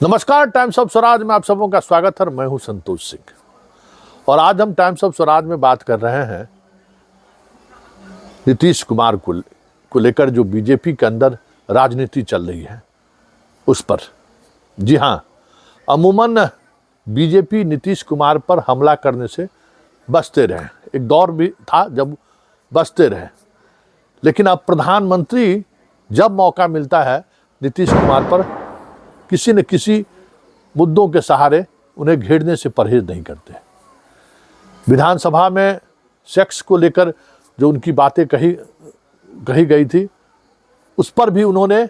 नमस्कार, times of Swaraj में आप सबों का स्वागत है। मैं हूं संतोष सिंह और आज हम टाइम्स ऑफ स्वराज में बात कर रहे हैं नीतीश कुमार को लेकर जो बीजेपी के अंदर राजनीति चल रही है उस पर। जी हां, अमूमन बीजेपी नीतीश कुमार पर हमला करने से बचते रहे। एक दौर भी था जब बचते रहे, लेकिन अब प्रधानमंत्री जब मौका मिलता है नीतीश कुमार पर किसी न किसी मुद्दों के सहारे उन्हें घेरने से परहेज नहीं करते। विधानसभा में सेक्स को लेकर जो उनकी बातें कही गई थी उस पर भी उन्होंने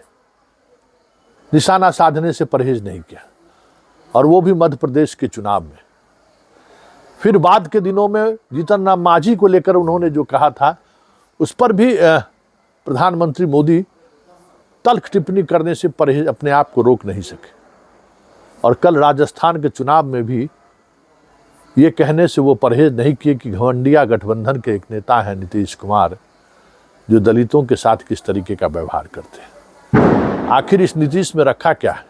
निशाना साधने से परहेज नहीं किया, और वो भी मध्य प्रदेश के चुनाव में। फिर बाद के दिनों में जीतन राम मांझी को लेकर उन्होंने जो कहा था उस पर भी प्रधानमंत्री मोदी तल्ख टिप्पणी करने से परहेज अपने आप को रोक नहीं सके। और कल राजस्थान के चुनाव में भी ये कहने से वो परहेज नहीं किए कि घमंडिया गठबंधन के एक नेता हैं नीतीश कुमार, जो दलितों के साथ किस तरीके का व्यवहार करते हैं। आखिर इस नीतीश में रखा क्या है?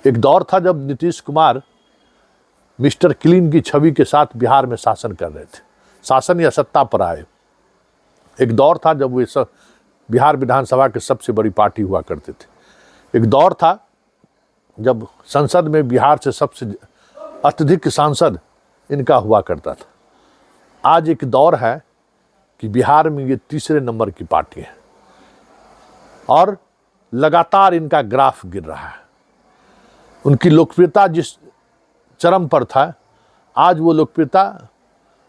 एक दौर था जब नीतीश कुमार मिस्टर क्लीन की छवि के साथ बिहार में शासन कर रहे थे, शासन या सत्ता पर आए। एक दौर था जब वे सब बिहार विधानसभा की सबसे बड़ी पार्टी हुआ करते थे। एक दौर था जब संसद में बिहार से सबसे अत्यधिक सांसद इनका हुआ करता था। आज एक दौर है कि बिहार में ये तीसरे नंबर की पार्टी है और लगातार इनका ग्राफ गिर रहा है। उनकी लोकप्रियता जिस चरम पर था, आज वो लोकप्रियता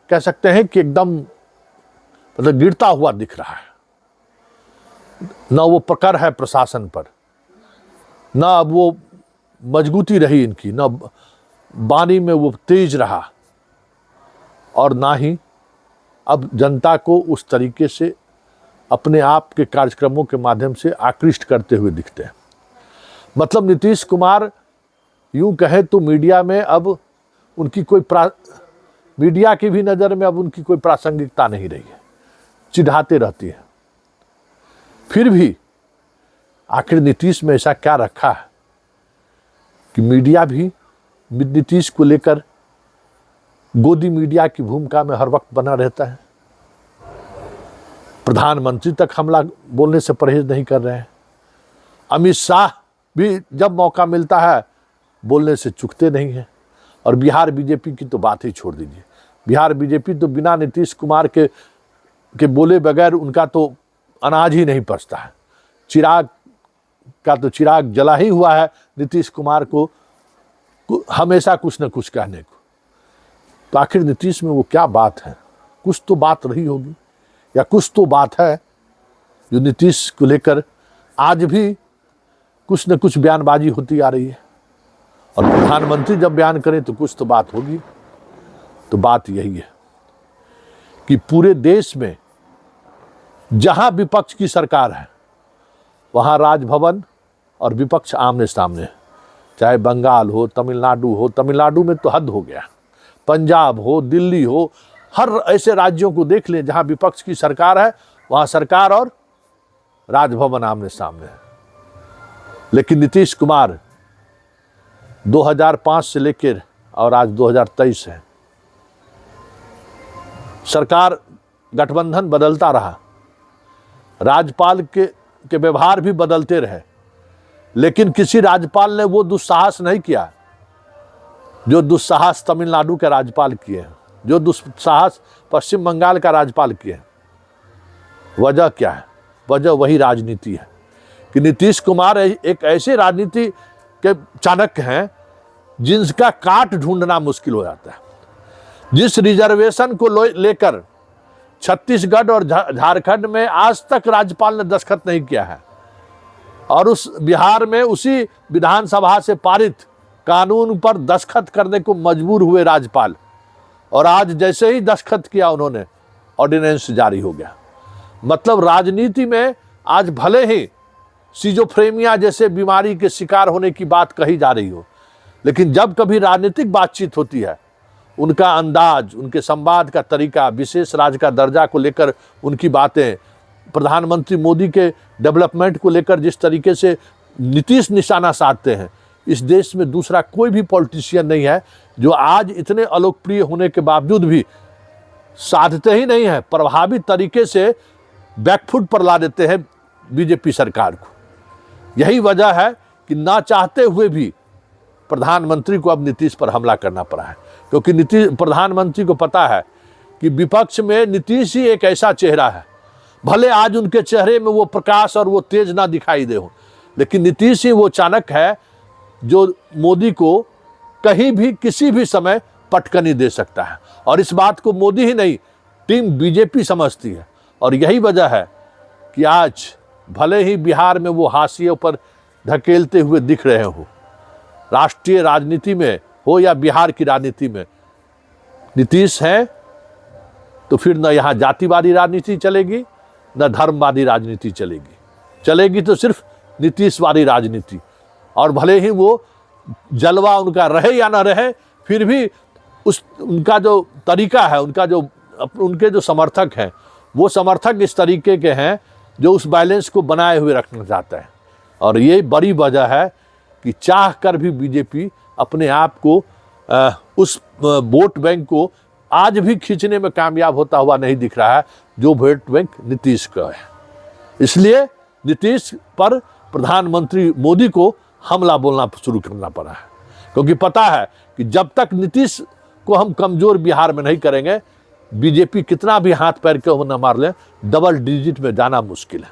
कह सकते हैं कि एकदम गिरता हुआ दिख रहा है। न वो पकड़ है प्रशासन पर, न अब वो मजबूती रही इनकी, न बानी में वो तेज रहा, और ना ही अब जनता को उस तरीके से अपने आप के कार्यक्रमों के माध्यम से आकृष्ट करते हुए दिखते हैं। मतलब नीतीश कुमार यूं कहें तो मीडिया में अब उनकी मीडिया की भी नज़र में अब उनकी कोई प्रासंगिकता नहीं रही है, चिढ़ाते रहती है। फिर भी आखिर नीतीश में ऐसा क्या रखा है कि मीडिया भी नीतीश को लेकर गोदी मीडिया की भूमिका में हर वक्त बना रहता है। प्रधानमंत्री तक हमला बोलने से परहेज नहीं कर रहे हैं। अमित शाह भी जब मौका मिलता है बोलने से चूकते नहीं हैं। और बिहार बीजेपी की तो बात ही छोड़ दीजिए। बिहार बीजेपी तो बिना नीतीश कुमार के बोले बगैर उनका तो अनाज ही नहीं पचता है। चिराग का तो चिराग जला ही हुआ है नीतीश कुमार को हमेशा कुछ न कुछ कहने को। तो आखिर नीतीश में वो क्या बात है? कुछ तो बात रही होगी, या कुछ तो बात है जो नीतीश को लेकर आज भी कुछ न कुछ बयानबाजी होती आ रही है। और प्रधानमंत्री जब बयान करें तो कुछ तो बात होगी। तो बात यही है कि पूरे देश में जहां विपक्ष की सरकार है वहां राजभवन और विपक्ष आमने सामने है। चाहे बंगाल हो, तमिलनाडु हो, तमिलनाडु में तो हद हो गया, पंजाब हो, दिल्ली हो, हर ऐसे राज्यों को देख लें जहां विपक्ष की सरकार है वहां सरकार और राजभवन आमने सामने है। लेकिन नीतीश कुमार 2005 से लेकर और आज 2023 है, सरकार गठबंधन बदलता रहा, राज्यपाल के व्यवहार भी बदलते रहे, लेकिन किसी राज्यपाल ने वो दुस्साहस नहीं किया जो दुस्साहस तमिलनाडु के राज्यपाल किए हैं, जो दुस्साहस पश्चिम बंगाल का राज्यपाल किए हैं। वजह क्या है? वजह वही राजनीति है कि नीतीश कुमार एक ऐसे राजनीति के चाणक्य हैं जिनका काट ढूंढना मुश्किल हो जाता है। जिस रिजर्वेशन को लेकर छत्तीसगढ़ और झारखंड में आज तक राज्यपाल ने दस्तखत नहीं किया है, और उस बिहार में उसी विधानसभा से पारित कानून पर दस्तखत करने को मजबूर हुए राज्यपाल, और आज जैसे ही दस्तखत किया उन्होंने ऑर्डिनेंस जारी हो गया। मतलब राजनीति में आज भले ही सिजोफ्रेनिया जैसे बीमारी के शिकार होने की बात कही जा रही हो, लेकिन जब कभी राजनीतिक बातचीत होती है उनका अंदाज, उनके संवाद का तरीका, विशेष राज्य का दर्जा को लेकर उनकी बातें, प्रधानमंत्री मोदी के डेवलपमेंट को लेकर जिस तरीके से नीतीश निशाना साधते हैं, इस देश में दूसरा कोई भी पॉलिटिशियन नहीं है जो आज इतने अलोकप्रिय होने के बावजूद भी साधते ही नहीं है, प्रभावी तरीके से बैकफुट पर ला देते हैं बीजेपी सरकार को। यही वजह है कि ना चाहते हुए भी प्रधानमंत्री को अब नीतीश पर हमला करना पड़ा है, क्योंकि प्रधानमंत्री को पता है कि विपक्ष में नीतीश ही एक ऐसा चेहरा है, भले आज उनके चेहरे में वो प्रकाश और वो तेज ना दिखाई दे हो, लेकिन नीतीश ही वो चाणक्य है जो मोदी को कहीं भी किसी भी समय पटकनी दे सकता है। और इस बात को मोदी ही नहीं, टीम बीजेपी समझती है। और यही वजह है कि आज भले ही बिहार में वो हाशिए पर धकेलते हुए दिख रहे हो, राष्ट्रीय राजनीति में हो या बिहार की राजनीति में नीतीश है, तो फिर न यहाँ जातिवादी राजनीति चलेगी न धर्मवादी राजनीति चलेगी तो सिर्फ नीतीशवादी राजनीति। और भले ही वो जलवा उनका रहे या ना रहे, फिर भी उनका जो तरीका है, उनके जो समर्थक हैं, वो समर्थक इस तरीके के हैं जो उस बैलेंस को बनाए हुए रखना चाहता है। और ये बड़ी वजह है कि चाह कर भी बीजेपी अपने आप को उस वोट बैंक को आज भी खींचने में कामयाब होता हुआ नहीं दिख रहा है जो वोट बैंक नीतीश का है। इसलिए नीतीश पर प्रधानमंत्री मोदी को हमला बोलना शुरू करना पड़ा है, क्योंकि पता है कि जब तक नीतीश को हम कमजोर बिहार में नहीं करेंगे, बीजेपी कितना भी हाथ पैर के न मार ले, डबल डिजिट में जाना मुश्किल है।